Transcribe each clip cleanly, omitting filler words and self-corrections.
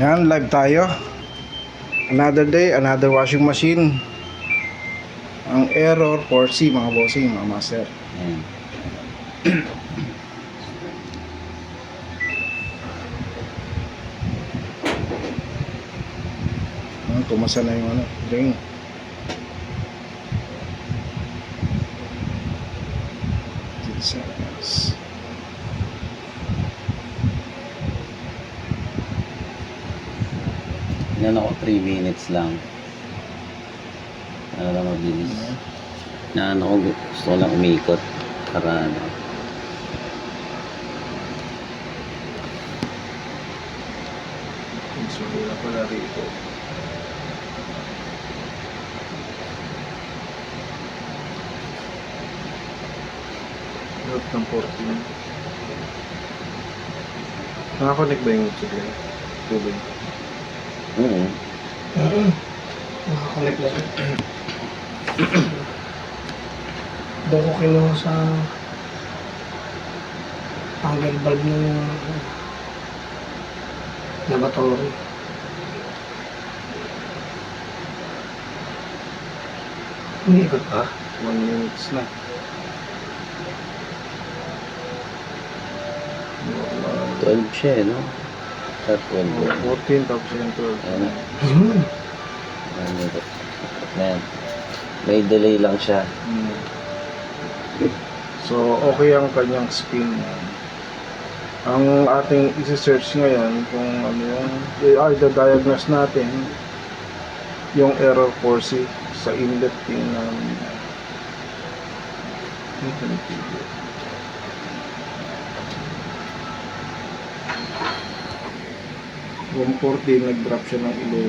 Yan, live tayo. Another day, another washing machine. Ang error 4C mga bossing, mga master. Ayan. Tumasa na yung ano, ring. Yan ako 3 minutes lang. Ano lang mabilis. Na ano ko, gusto ko lang umikot. Para ano. So, wala pala rito. Load ng 14. Nakakonect ba yung tubig? Tubig. Nakakonect lang. Doon ko kinuha sa angle bulb ng laboratory. Hindi ikot pa. 1 minutes na. Wala. 12 siya eh, no? Sa 12. 14 tapos yung 12. Ayan na. Ayan. May delay lang siya. So, okay ang kanyang spin. Ang ating isi-search ngayon kung ano yung i-diagnose natin yung error 4C sa inlet pin ng internet TV. Yung 14 nag-drop siya ng 11.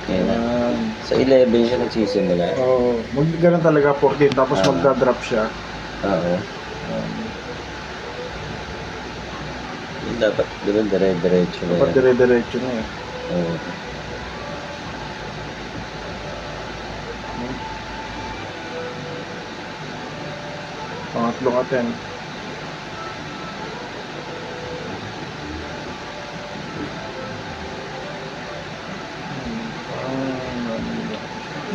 Ayan na. Sa 11 siya nagsisimula. Oh, ganun talaga 14 tapos magda-drop siya. Oo. Dapat doon dire-diretso na Dapat yan. dire-diretso na eh. Oo. Pangatlong attempt.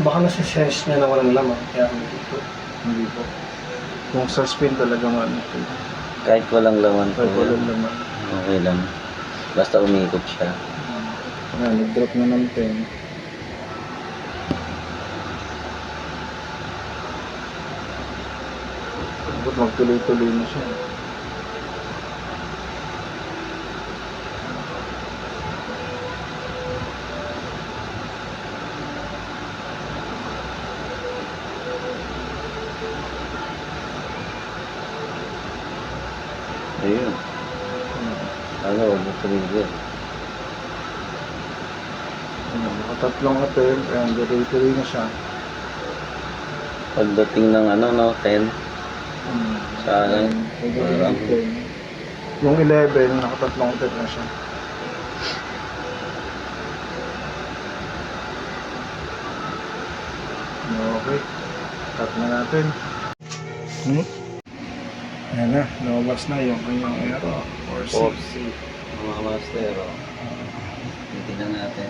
Baka nasa-search niya na walang laman. Kaya dito. Hindi po. Kung sa spin talagang ano ito. Kahit walang laman po. Kahit walang laman. Okay lang. Basta umikot siya. Ayan, nag-drop na ng 10. Dapat magtuloy-tuloy na siya. Ayun. Ano, tumigil. Ayan, nakatatlong attempt. Ayan, tuloy-tuloy na siya. Pagdating ng ano, no, 10. Sa ano, Parang 10. Yung 11, nakatatlong attempt na siya. Okay. Cut na natin. Ayan na, lumabas na yung kanyang error. 4C. Mga master, oh. Tingnan natin.